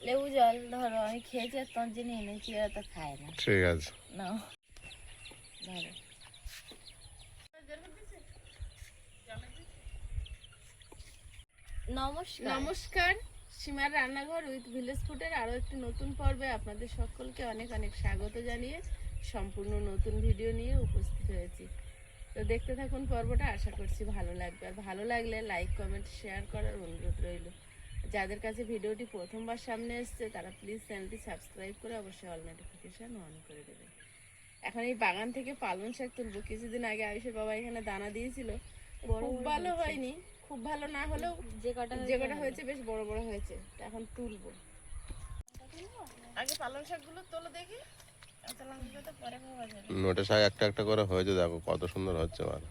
লেবু জল ধরো আমি খেয়েছি আর তোমার জন্য এনেছি, ওরা তো খায় না। ঠিক আছে নাও ধরো। নমস্কার নমস্কার, সীমার রান্নাঘর উইথ ভিলেজ ফুডের আরও একটি নতুন পর্বে আপনাদের সকলকে অনেক অনেক স্বাগত জানিয়ে সম্পূর্ণ নতুন ভিডিও নিয়ে উপস্থিত হয়েছি। তো দেখতে থাকুন পর্বটা, আশা করছি ভালো লাগবে। আর ভালো লাগলে লাইক কমেন্ট শেয়ার করার অনুরোধ রইল। যাদের কাছে ভিডিওটি প্রথমবার সামনে এসছে তারা প্লিজ চ্যানেলটি সাবস্ক্রাইব করে অবশ্যই অল নোটিফিকেশান অন করে দেবেন। এখন এই বাগান থেকে পালং শাক তুলবো। কিছুদিন আগে আয়ুষের বাবা এখানে দানা দিয়েছিল, খুব ভালো হয়নি, খুব ভালো না হলেও যে কটা হয়েছে বেশ বড় বড় হয়েছে। এখন তুলবো। আগে পালং শাকগুলো তোলো দেখি, পরে খাওয়া যাবে। নোটে শাক একটা একটা করে হয়েছে, দেখো কত সুন্দর হচ্ছে। আমার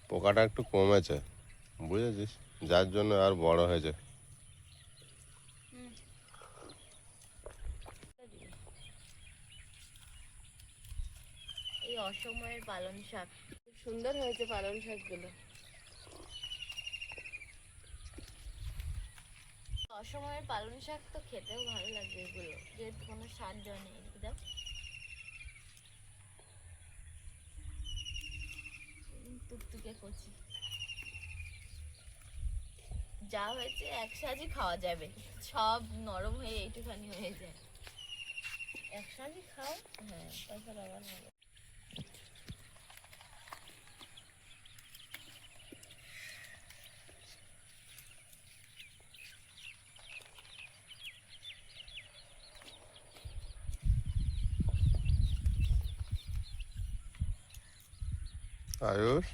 পোকাটা একটু কমেছে, বুঝেছিস, যার জন্য আর বড় হয়েছে। এই অসময়ের পালং শাক খুব সুন্দর হয়েছে পালং শাকগুলো। অসময়ের পালং শাক তো খেতেও ভালো লাগবে, এগুলো যেহেতু কোনো সার দেওয়া নেই। এদিকে দাও, টুকটুকে কচি যা হয়েছে এক সাজই খাওয়া যাবে, সব নরম হয়ে এইটুখানি হয়ে যায়। এক সাজই খাও, হ্যাঁ তারপর আবার হবে। আয়ুষ,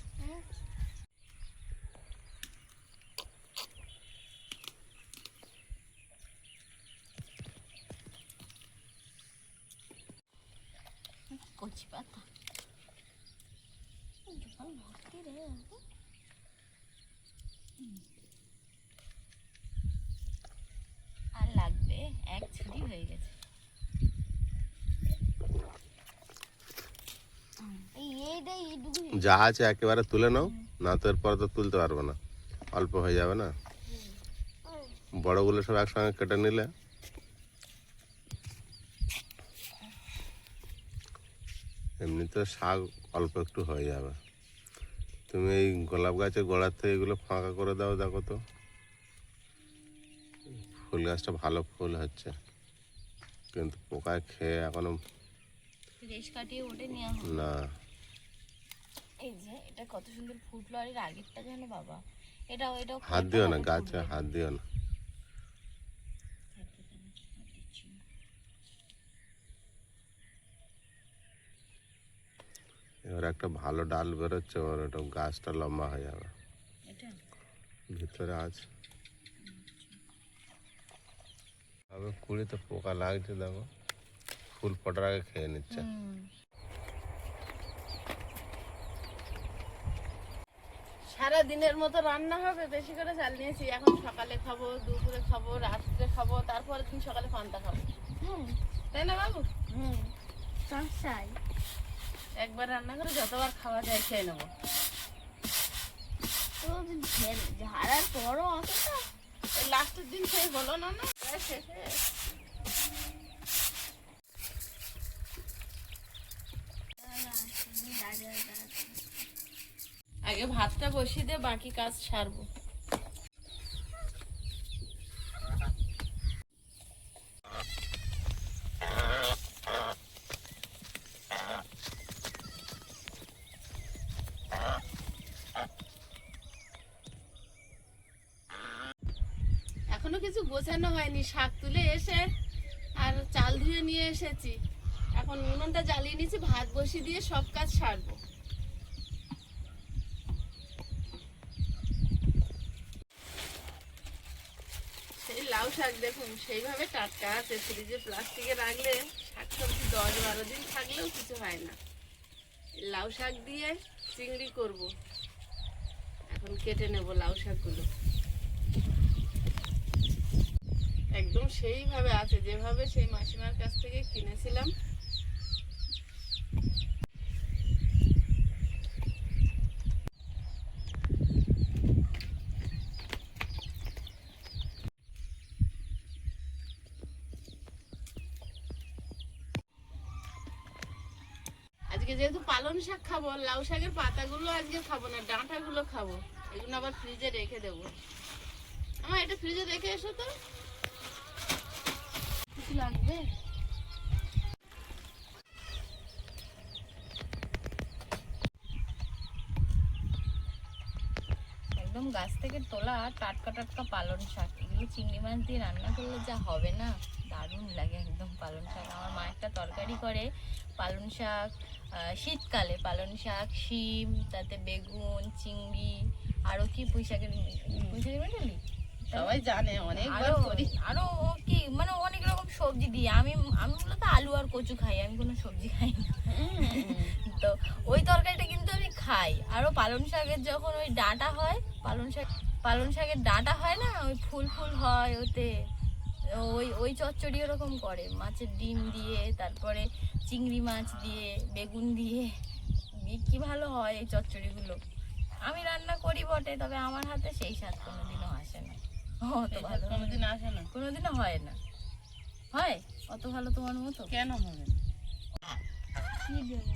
কচি পাতা জল ভর্তি রে। আর লাগবে, এক ছুরি হয়ে গেছে। যা আছে একেবারে তুলে নাও, না তো এরপরে তো তুলতে পারবে না, অল্প হয়ে যাবে না। বড়গুলো সব একসঙ্গে কেটে নিলে এমনিতে শাক অল্প একটু হয়ে যাবে। তুমি এই গোলাপ গাছের গোড়ার থেকে এগুলো ফাঁকা করে দাও, দেখো তো ফুল গাছটা ভালো ফুল হচ্ছে, কিন্তু পোকায় খেয়ে এখনো রেশ কাটিয়ে ওঠে নিয়ে না। এই যে এটা কত সুন্দর ফুটলো, আর এর আগেরটা জানো বাবা, এটাও হাত দিও না গাছে, হাত দিও না। এবার একটা ভালো ডাল বেরোচ্ছে, ওর ওটা গাছটা লম্বা হয়ে যাবে। ভিতরে আছে কুড়িতে পোকা লাগছে, দেখো ফুল ফোটার আগে খেয়ে নিচ্ছে। সারা দিনের মতো রান্না হবে, বেশি করে চাল নিয়েছি। এখন সকালে খাবো, দুপুরে খাবো, রাত্রে খাবো, তারপরে দিন সকালে পান্তা খাবো। তাই না বাবু? একবার রান্না করে যতবার খাওয়া যায় খেয়ে নেবো। ঝাড়ার পরও অতটা লাস্টের দিন খেয়ে হলো না, না শেষে আগে ভাতটা বসিয়ে দিয়ে বাকি কাজ সারবো। এখনো কিছু গোছানো হয়নি, শাক তুলে এসে আর চাল ধুয়ে নিয়ে এসেছি। এখন উনুনটা জ্বালিয়ে নিয়েছি, ভাত বসিয়ে দিয়ে সব কাজ সারবো। সেই লাউ শাক দেখুন সেইভাবে টাটকা আছে, ফ্রিজে প্লাস্টিকে রাখলে শাক সবজি 10-12 দিন থাকলেও কিছু হয় না। লাউ শাক দিয়ে চিংড়ি করব। এখন কেটে নেব লাউ শাকগুলো, একদম সেইভাবে আছে যেভাবে সেই মাসিমার কাছ থেকে কিনেছিলাম। আজকে যেহেতু পালং শাক খাবো, লাউ শাকের পাতাগুলো আজকে খাবো না, ডাঁটাগুলো খাবো। এগুলো আবার ফ্রিজে রেখে দেবো। আমার এটা ফ্রিজে রেখে এসো তো, কিছু লাগবে। একদম গাছ থেকে তোলা টাটকা টাটকা পালং শাক, এগুলো চিংড়ি মাছ দিয়ে রান্না করলে যা হবে না, দারুণ লাগে একদম পালং শাক। আমার মা একটা তরকারি করে পালং শাক, শীতকালে পালং শাক, শিম, তাতে বেগুন, চিংড়ি, আরো কি পুঁই শাকের মেটালি সবাই জানে অনেকবার করি। আরো কি মানে অনেক রকম সবজি দিয়ে। আমি মূলত আলু আর কচু খাই, আমি কোনো সবজি খাই না। তো ওই তরকারিটা কিন্তু আমি খাই। আরো পালং শাকের যখন ওই ডাঁটা হয়, পালং শাকের ডাঁটা হয় না, ওই ফুল ফুল হয় ওতে, ওই চচ্চড়ি ওরকম করে মাছের ডিম দিয়ে, তারপরে চিংড়ি মাছ দিয়ে, বেগুন দিয়ে, কি ভালো হয় এই চচ্চড়িগুলো। আমি রান্না করি বটে, তবে আমার হাতে সেই স্বাদ কোনোদিনও আসে না। অত ভালো কোনোদিন আসে না, কোনোদিনও হয় না। হয় অত ভালো তোমার মতো? কেন হবে? কি দেবো?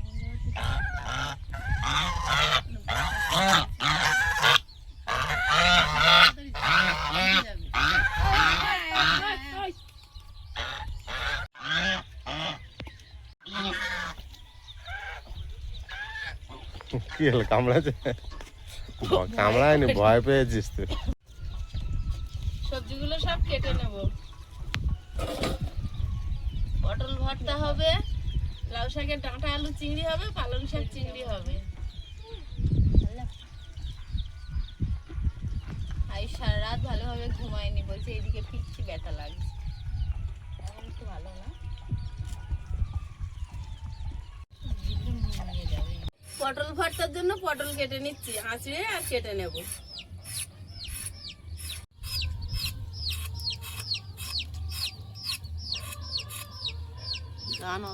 কি হলো, কামড়াচ্ছে? কামড়ায়নি, ভয় পেয়েছিস তুই? সবজিগুলো সব কেটে নেব। পটল ভর্তা হবে, লাউ শাকের ডাঁটা আলু চিংড়ি হবে, পালং শাক চিংড়ি হবে। আজ সারা রাত ভালোভাবে ঘুমায়নি, বলছে এদিকে পিচ্ছি ব্যথা লাগছে। এখন একটু ভালো না? নিয়ে যাবে। পটল ভর্তার জন্য পটল কেটে নিচ্ছি, আঁচড়ে আর কেটে নেব। জানো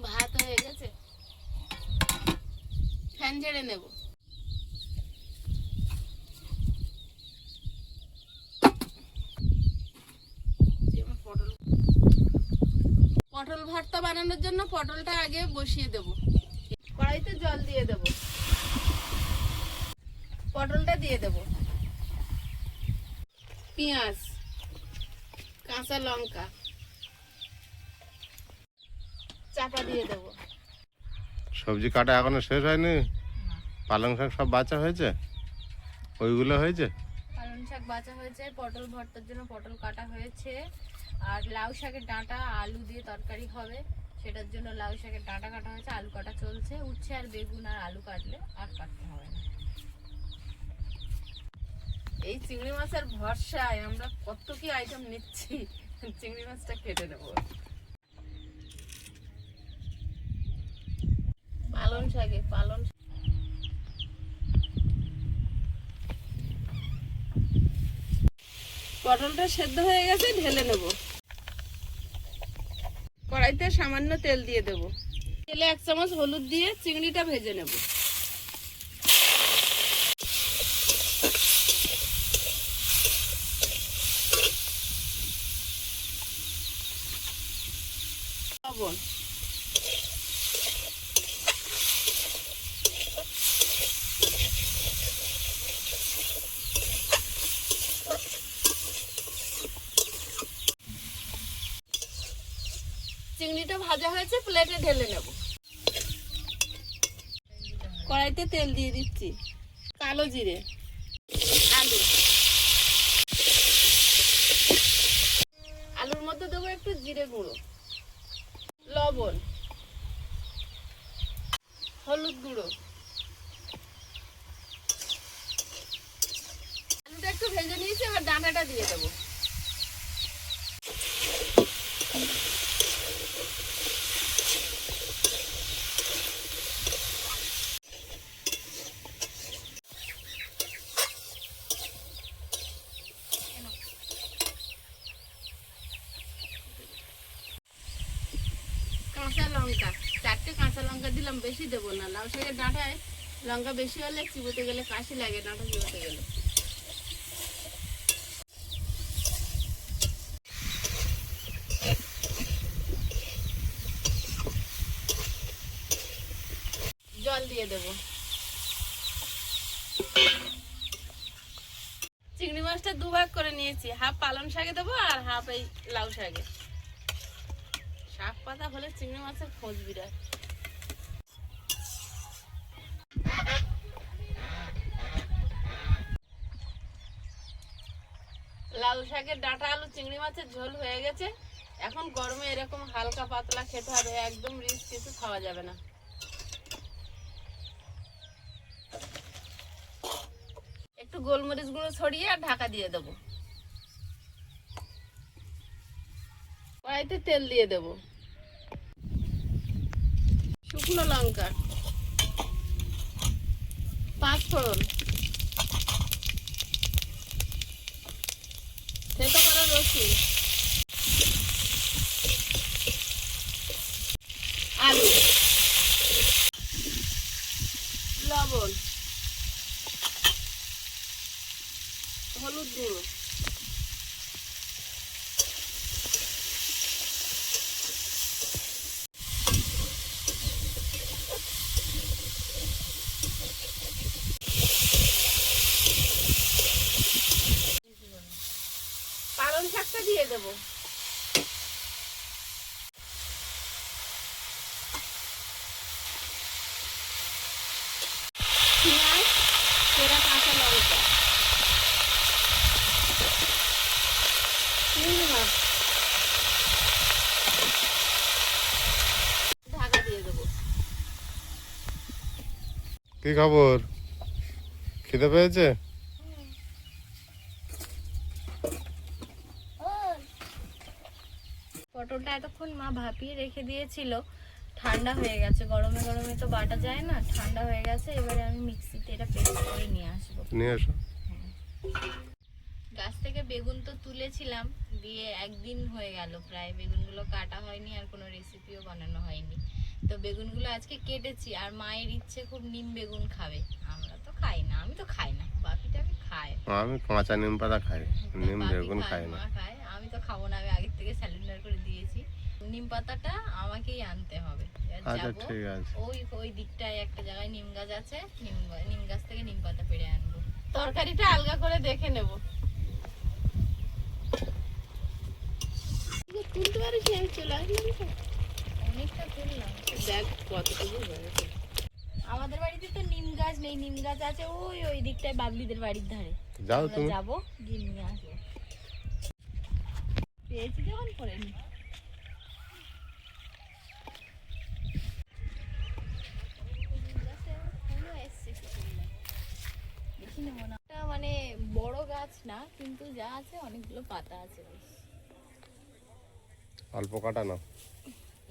ভাত হয়ে গেছে, ফ্যান ঝেড়ে নেব। পটল ভর্তা বানানোর জন্য পটলটা আগে বসিয়ে দেব। কড়াইতে জল দিয়ে দেব, পটলটা দিয়ে দেব, পেঁয়াজ, কাঁচা লঙ্কা, চাপা দিয়ে দেব। সবজি কাটা এখনো শেষ হয়নি? পালং শাক সব বাছা হয়েছে? ওইগুলো হয়েছে? পালং শাক বাছা হয়েছে, পটল ভর্তার জন্য পটল কাটা হয়েছে, আর লাউ শাকের ডাঁটা আলু দিয়ে তরকারি হবে, সেটার জন্য লাউ শাকের ডাঁটা কাটা হয়েছে, আলু কাটা চলছে। উচ্ছে আর বেগুন আর আলু কাটলে আর কাটতে হবে না। এই চিংড়ি মাছের ভরসায় আমরা কত কি আইটেম নিচ্ছি। চিংড়ি মাছটা কেটে নেব। পালং শাকে পটলটা সেদ্ধ হয়ে গেছে, ঢেলে নেব। কড়াইতে সামান্য তেল দিয়ে দেব, তেলে 1 চামচ হলুদ দিয়ে চিংড়িটা ভেজে নেব। লবণ, চিংড়িটা ভাজা হয়েছে, প্লেটে ঢেলে নেব। কড়াইতে তেল দিয়ে দিচ্ছি, কালো জিরে, আলু, আলুর মধ্যে দেবো একটু জিরে গুঁড়ো, লবণ, হলুদ গুঁড়ো। আলুটা একটু ভেজে নিয়েছি, এবার ডাঁটাটা দিয়ে দেবো। দিলাম, বেশি দেবো না। লাউ শাকের ডাঁটায় লঙ্কা বেশি হলে চিবোতে গেলে কাশি লাগে, ডাঁটা চিবোতে গেলে। জল দিয়ে দেবো। চিংড়ি মাছটা দুভাগ করে নিয়েছি, হাফ পালং শাকে দেবো আর হাফ এই লাউ শাকে। শাক পাতা হলে চিংড়ি মাছের খোঁজ বিরাট। লাউ শাকের ডাঁটা আলু চিংড়ি মাছের ঝোল হয়ে গেছে। এখন গরমে এরকম হালকা পাতলা খেতে হবে, একদম রিচ কিছু খাওয়া যাবে না। একটু গোলমরিচ গুঁড়ো ছড়িয়ে আর ঢাকা দিয়ে দেবো। কড়াইতে তেল দিয়ে দেবো, শুকনো লঙ্কা, 5 ফোড়ন, থেতো করা রসুন, আলু, লবণ, হলুদ গুঁড়ো, পালং শাকটা দিয়ে দেবো। পেঁয়াজ, চেরা কাঁচা লঙ্কা, চিংড়ি মাছ, ঢাকা দিয়ে দেবো। কি খবর, খিদে পেয়েছে? পটলটা এতক্ষণ মা ভাপিয়ে রেখে দিয়েছিল, ঠান্ডা হয়ে গেছে। গরমে গরমে তো বাটা যায় না, ঠান্ডা হয়ে গেছে। এবারে আমি মিক্সিতে এটা পেস্ট করে নিয়ে আসবো। নিয়ে এসো। গাছ থেকে বেগুন তো তুলেছিলাম, দিয়ে একদিন হয়ে গেল প্রায়, বেগুনগুলো কাটা হয়নি আর কোনো রেসিপিও বানানো হয়নি। তো বেগুনগুলো আজকে কেটেছি, আর মায়ের ইচ্ছে খুব নিম বেগুন খাবে। আমরা তো খাই না, আমি তো খাই না, বাপিটাকে খায়। আমি কাঁচা নিম পাতা খাই, নিম বাপি বেগুন খায়, খাই না। মা খায়, আমি তো খাবো না। আমি আগের থেকে স্যালেন্ডার করে দিয়েছি। নিম পাতাটা আমাকেই আনতে হবে। এবার আচ্ছা যাবো, ঠিক আছে। ওই দিকটায় একটা জায়গায় নিম গাছ আছে, নিম গাছ থেকে নিম পাতা পেড়ে আনবো। তরকারিটা আলগা করে দেখে নেব। তুলতে পারিস না, আমি চলে আসলাম তো। অনেকটা তুললাম। দেখ কতটুকু হয়েছে। আমাদের বাড়িতে তো নিম গাছ নেই, নিম গাছ আছে ওই দিকটায় বাবলিদের বাড়ির ধারে। যাও আমরা তুমি। যাবো, গিয়ে নিয়ে আসবো। পেয়েছি যখন করে নি। বেশি নেবো না, এটা মানে বড় গাছ না, কিন্তু যা আছে অনেকগুলো পাতা আছে বেশ। অল্প কাটা না।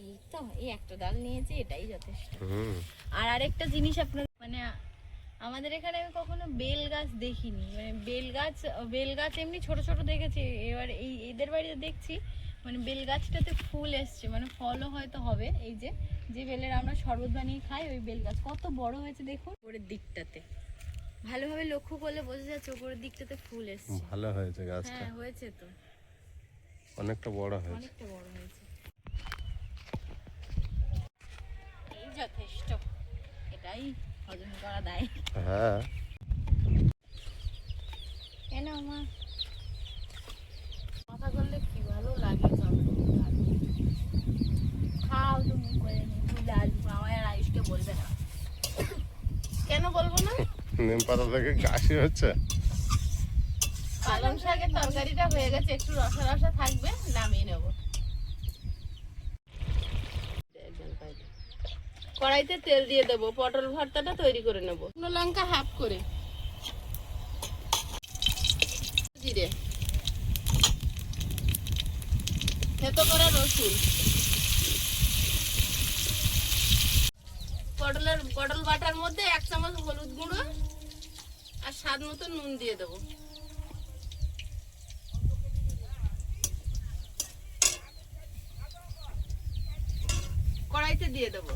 এই তো এই একটা ডাল নিয়েছি, এটাই যথেষ্ট। হুম। আর আরেকটা জিনিস আপনার মানে আমাদের এখানে আমি কখনো বেল গাছ দেখিনি। মানে বেল গাছ এমনি ছোট ছোট দেখেছি, এবার এদের বাড়িতে দেখছি মানে বেল গাছটাতে ফুল এসছে, মানে ফলও হয়তো হবে। এই যে বেলের আমরা শরবত বানিয়ে খাই, ওই বেল গাছ কত বড় হয়েছে দেখুন। উপরের দিকটাতে ভালোভাবে লক্ষ্য করলে বোঝা যাচ্ছে উপরের দিকটাতে ফুল এসছে। ভালো হয়েছে গাছটা, হ্যাঁ হয়েছে তো, অনেকটা বড় হয়েছে। অনেকটা বড় হয়েছে। এই যথেষ্ট, এটাই হজম করা দেয়। হ্যাঁ। কেন মা মাথা করলে কি ভালো লাগে। খাও তুমি করে নি, ভুলে আসবো, আমার আর আয়ুষকে বলবে না। কেন বলবো না? নিম পাতা থেকে কাশি হচ্ছে। পালং শাকের তরকারিটা হয়ে গেছে, একটু রসা রসা থাকবে, নামিয়ে নেব। কড়াইতে তেল দিয়ে দেবো, পটল ভর্তাটা তৈরি করে নেব। শুকনো লঙ্কা হাফ করে, জিরে, থেতো করা রসুন, পটল বাটার মধ্যে 1 চামচ হলুদ গুঁড়ো আর স্বাদ মতো নুন দিয়ে দেবো। কড়াইতে দিয়ে দেবো।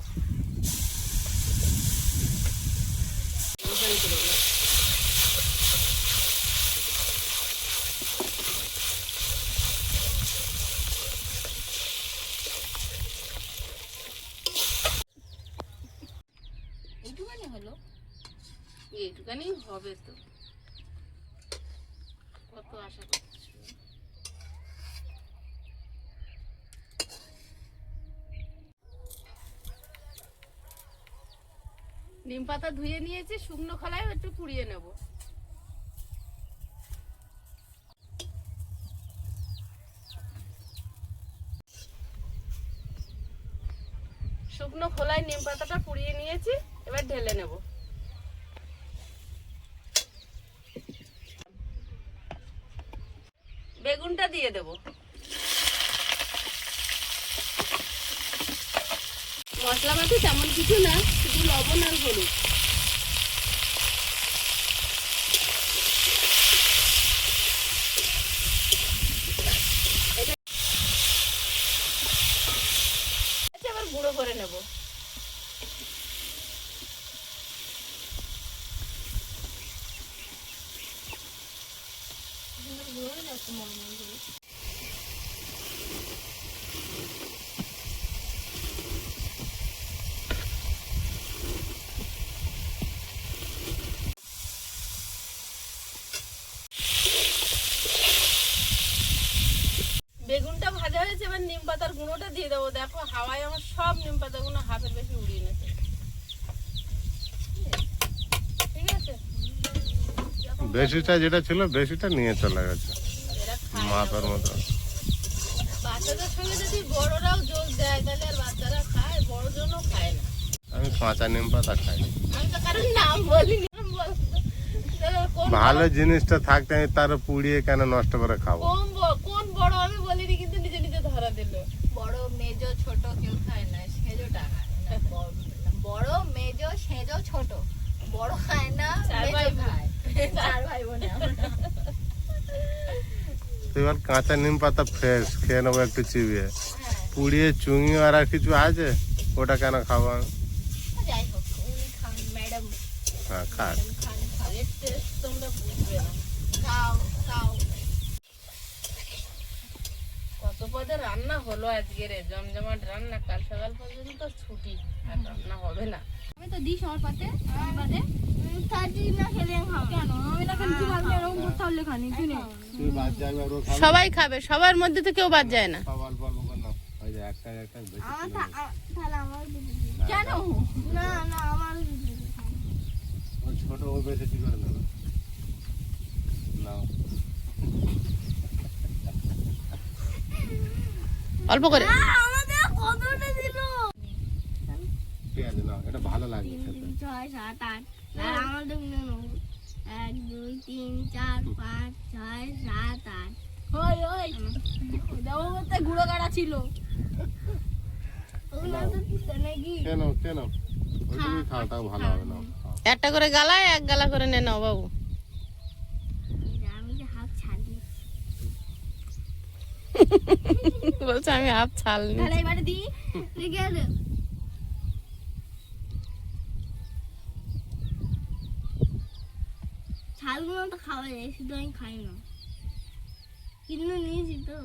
তরকারি করে দেবো। এইটুখানি হলো। এইটুখানি হবে তো, কত আশা করছো। নিম পাতা ধুয়ে নিয়েছি, শুকনো খোলায় একটু পুড়িয়ে নেব। শুকনো খোলায় নিম পাতাটা পুড়িয়ে নিয়েছি, এবার ঢেলে নেব। বেগুনটা দিয়ে দেব। মশলা মাছে তেমন কিছু না, শুধু লবণ আর হলুদ। এবার গুঁড়ো করে নেব। বেগুনটা ভাজা হয়েছে, এবার নিম পাতার গুঁড়োটা দিয়ে দেবো। দেখো হাওয়ায় আমার সব নিম পাতাগুলো হাফের বেশি উড়িয়ে নিয়েছে। ঠিক আছে, বেশিটা যেটা ছিল বেশিটা নিয়ে চলে গেছে এরা খায় না। মাথার মতো। বাচ্চাদের সঙ্গে যদি বড়রাও যোগ দেয় তাহলে আর বাচ্চারা খায়, বড়জনও খায় না। আমি কাঁচা নিম পাতা খাই। আমি তো কারোর নাম বলিনি। বলতো কোন ভালো জিনিসটা থাকতে আমি তার পুড়িয়ে কেন নষ্ট করে খাবো? কোন বড় আমি বলিনি, কিন্তু নিজে নিজে ধরা দিল। বড় মেজো ছোট কেউ খায় না, সেজোটা খায় না। বড় মেজো সেজো ছোট, বড় খায় না, চার মেজো ভাই খায়। চার ভাই বোনে আমরা। তো এবার কাঁচা নিম পাতা ফ্রেশ খেয়ে নেবো একটু চিবিয়ে। হ্যাঁ, পুড়িয়ে চুঙি আর কিছু আছে, ওটা কেন খাবো আমি? যাই হোক, উনি খান, ম্যাডাম হ্যাঁ খাক। খান। এর টেস্ট তোমরা বুঝবে না। খাও খাও। কত পদে রান্না হলো আজকের, জমজমাট রান্না। কাল সকাল পর্যন্ত ছুটি, আর রান্না হবে না। আমি তো দিস আমার পাতে, আমার পাতে না খেলে কেন আমি না খেলে তুই ভাবলি এরকম করতে হলে খানি তুই নে। তুই বাদ যাবে আর ও খাবে। সবাই খাবে, সবার মধ্যে তো কেউ বাদ যায় না। সব অল্প অল্প করে নাও। ওই যে একটা একটা বেশি তুলে নাও। তাহলে আমার হ্যাঁ, কেন দাও। না না আমার ও ছোট ও বেশি কি করে নেবে? নাও। অল্প করে। আমাদের কতটা দিল? ঠিক আছে নাও, এটা ভালো লাগবে খেতে। 6 7 8 আর আমাদের নেব 1 2 3 4 5 6 7 8 ওই ওই দাও মতে গুঁড়ো কাটা ছিল ওগুলা তো দিতে নাকি কেন কেন ওইটুকুই খাও, তাও ভালো হবে। নাও খাও। একটা করে গালায় এক গালা করে নে নাও বাবু। আমি যে হাত ছাড়ি বলছে আমি হাত ছাল নি। তাহলে এবারে দি রেখে দে ছালগুলো তো খাওয়া যায়, শুধু আমি খাই না, কিন্তু নিয়েছি তো।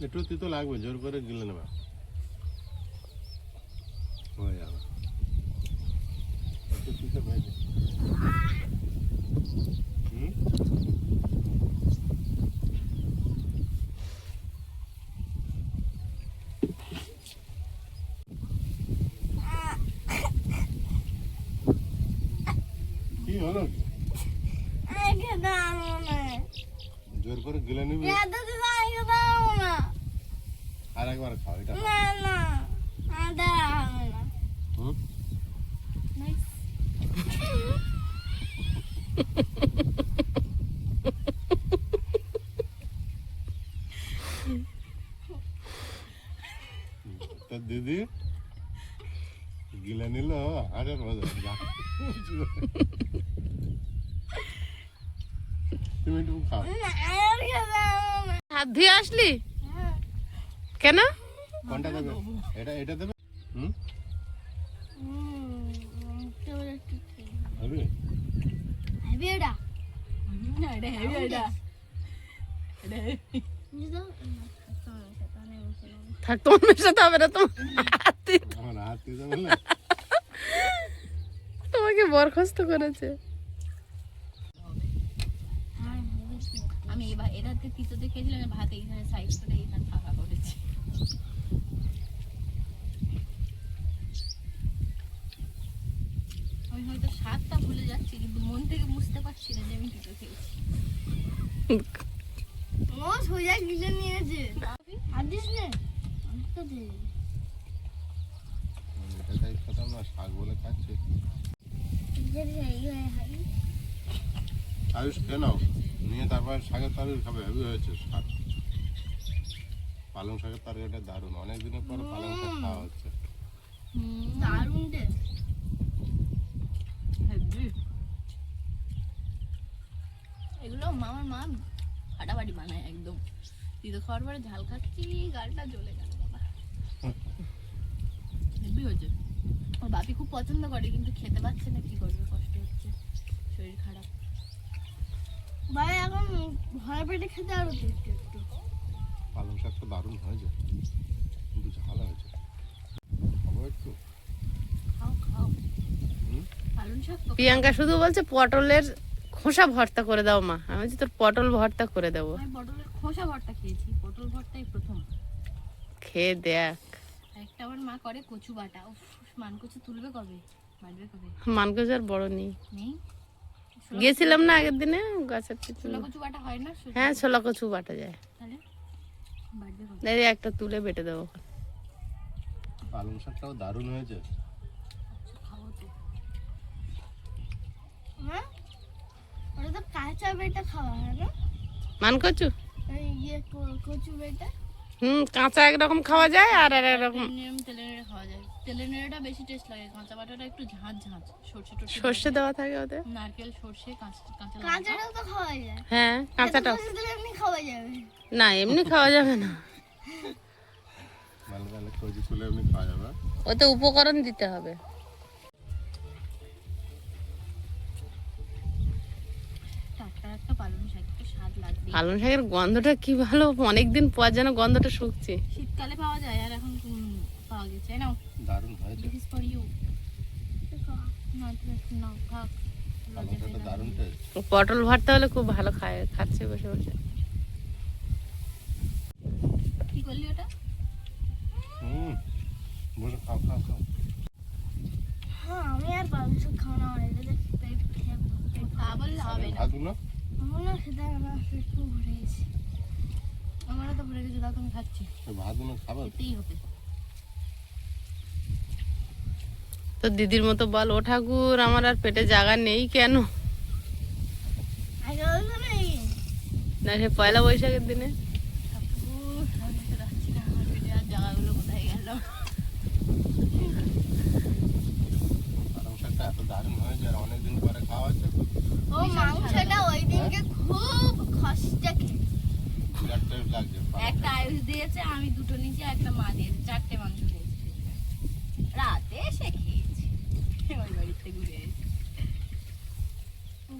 একটু তিতো লাগবে, জোর করে গিলে নেবে। হয়ে যাবে। একটু তিতো হয়েছে। হুম? কি হলো? জোর করে গিলে নিবি আর একবার খাও এটা। হুম? তো দিদি গিলে নিল হাড়ের মজা। তুমি একটু খাও। হাত ধুয়ে আসলি কেন? কোনটা দেবে? এটা এটা দেবে? হুম? হবে থাক, তোমার মেশাতে হবে না, তোমার আমার হাত দিয়ে যাবে না। তোমাকে বরখাস্ত করেছে। আমি এবার এটাতে তিতো দেখেছিলাম, ভাতে এখানে সাইড করে এখানে ফাঁকা করেছি। আমি হয়তো স্বাদটা ভুলে যাচ্ছি, কিন্তু মন থেকে বুঝতে পারছি না যে আমি তিতো খেয়েছি। ও সোজা গিলে নিয়েছে, আর দিস নে, আমি তো দে। এটা তাই খেতাম না, শাক বলে খাচ্ছে। আয়ুষ খেয়ে নাও, নিয়ে তারপর শাকের তরকারি খাবে। হেভি হয়েছে শাক, পালং শাকের তরকারিটা দারুণ। অনেকদিনের পর পালং শাক খাওয়া হচ্ছে। দারুণ টেস্ট। এগুলো আমার মা ফাটাফাটি বানায় একদম। তিতো খাওয়ার পরে ঝাল খাচ্ছি, গালটা জ্বলে গেল বাবা। হেভি হয়েছে। ওর বাপি খুব পছন্দ করে, কিন্তু খেতে পাচ্ছে না, কি করবে, কষ্ট হচ্ছে, শরীর খারাপ। ভাই এখন ভয় পেটে খেতে আরো একটু একটু। পালং শাকটা দারুণ হয়েছে, কিন্তু ঝাল হয়েছে। খাবো একটু? খাও খাও। পালং শাক তো প্রিয়াঙ্কা শুধু বলছে পটলের খোসা ভর্তা করে দাও মা। আমি বলছি তোর পটল ভর্তা করে দেবো। আমি পটলের খোসা ভর্তা খেয়েছি, পটল ভর্তাই প্রথম। খেয়ে দেখ। একটা আমার মা করে কচু বাটা। উফ, মান কচু তুলবে কবে, বাড়বে কবে? মানকোজ আর বড় নেই। নেই। গেছিলাম না আগের দিনে গাছের পিছনে। ছোলা কচু বাটা হয় না? হ্যাঁ, ছোলা কচু বাটা যায়। তাহলে বাড়বে কবে? এই একটা তুলে বেটে দেবো। পালং শাকটাও দারুণ হয়েছে। খাবো তো। হ্যাঁ, ওটা তো কাঁচা বেটা খাওয়া হয় না? মানকচু ইয়ে কচু বেটা কাঁচা একরকম খাওয়া যায়, আর একরকম নিয়ম তেলে নেড়ে খাওয়া যায়। তেলে নেড়েটা বেশি টেস্ট লাগে, কাঁচা বাটাটা একটু ঝাঁঝ ঝাঁঝ। সরষে টরষে সর্ষে দেওয়া থাকে ওতে। নারকেল, সরষে, কাঁচা কাঁচাটাও তো খাওয়া যায়। হ্যাঁ, কাঁচাটাও। এমনি খাওয়া যাবে। না, এমনি খাওয়া যাবে না, ভালো ভালো কচু তুলে এমনি খাওয়া যাবে। ওতে উপকরণ দিতে হবে। টাটকা একটা পালং শাক, একটু স্বাদ লাগবে। পালং শাকের গন্ধটা কি ভালো, অনেকদিন পর যেন গন্ধটা শুকছে। শীতকালে পাওয়া যায়, আর এখন পাওয়া গেছে। নাও, দারুণ হয়েছে। This for you. নাও খাক। পালং শাকটা দারুণ টেস্ট। পটল ভর্তা হলে খুব ভালো খাচ্ছে বসে বসে। কি করলি ওটা? বসে খাও খাও খাও। হ্যাঁ, আমি আর পালং শাক খাওয়া না, আমার এটা দেখে পেট খেয়ে তা বললে হবে না। ভাত না আমার না খেতে হবে না, পেট খুব ভরে গেছে। আমারও তো ভরে গেছে, দাও তুমি খাচ্ছি, ভাত খাবে। খেতেই হবে। তো দিদির মতো বল, ও ঠাকুর আমার আর পেটে জায়গা নেই কেন? আগে বলতো না এই না, সে পয়লা বৈশাখের দিনে ঠাকুর, আমি তো রাখছি না, আমার পেটে আর জায়গাগুলো কোথায় গেল? পালং শাকটা এত দারুণ হয়েছে, আর অনেকদিন পরে খাওয়া হচ্ছে তো। ও মাংসটা ওই দিনকে খুব খসটা খেয়েছি। বিরাট টেস্ট লাগছে। একটা আয়ুষ দিয়েছে, আমি দুটো নিচে, একটা মা দিয়েছে, 4টে মাংস দিয়েছে। রাতে এসে খেয়েছি, ওই বাড়িতে ঘুরে এসে।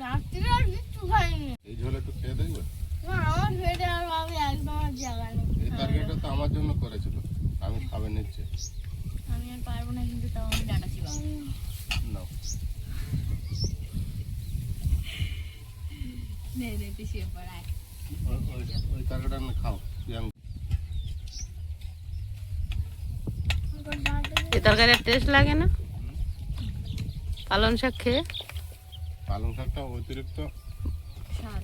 রাত্রিরে আর কিচ্ছু খাইনি। এই ঝোলে একটু খেয়ে দেখবে। না, আমার পেটে আর আমি একদম আর জায়গা নেই। এই তরকারিটা তো আমার জন্য করেছিল, আমি খাবে নিচ্ছে। আমি আর পারবো না, কিন্তু তাও আমি ডাটা চিবাবো। নাও নে নে, পিছিয়ে পড়ায়। ওই তরকারিটা না খাও। এ তরকারির টেস্ট লাগে না পালং শাক খেয়ে? পালং শাকটা অতিরিক্ত স্বাদ।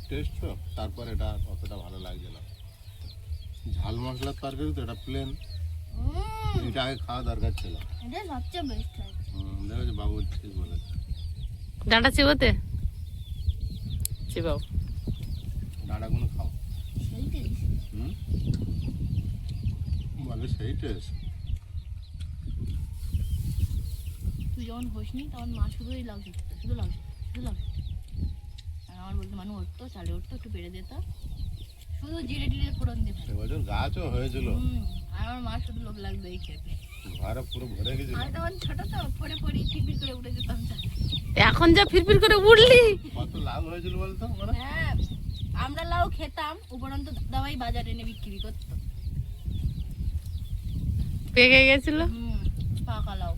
টেস্ট তো, তারপর এটা আর অতটা ভালো লাগছে না। ঝাল মশলার তরকারি তো, এটা প্লেন। এটা আগে খাওয়া দরকার ছিল। এটা সবচেয়ে বেস্ট হয়। দেখেছি বাবু ঠিক বলেছে। ডাঁটা চিবোতে চিবাও। ডাঁটাগুলো খাও। সেই টেস্ট। বলে সেই টেস্ট। তুই যখন হোসনি তখন মা শুধুই লাউ শিখতো, শুধু লাউ শিখতো, শুধু লাউ শিখতো। আর আমার বলতো মানুষ উঠতো, চালে উঠতো, একটু পেরে দিত, শুধু জিরে টিরে ফোড়ন দিয়ে ফেলে। এবছর গাছও হয়েছিল। আর আমার মা শুধু লোক লাগতো এই খেতে। ঘরে পুরো ভরে গেছিল। আমি তখন ছোট তো পড়ে পড়ে পিপির করে উঠে যেতাম চালে। এখন যা ফিরফির করে উঠলি। কত লাভ হয়েছিল বলতো মানে? হ্যাঁ আমরা লাউ খেতাম, উপরন্ত দাদাই বাজারে এনে বিক্রি করতো। পেকে গেছিল, পাকা লাউ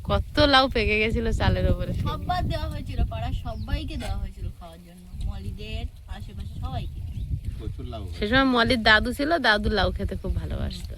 কত লাউ পেকে গেছিল চালের উপরে। সববার দেওয়া হয়েছিল, পাড়ার সবাইকে দেওয়া হয়েছিল খাওয়ার জন্য, মলিদের আশেপাশে সবাইকে। প্রচুর লাভ সে সময় মলির দাদু ছিল, দাদু লাউ খেতে খুব ভালোবাসতো।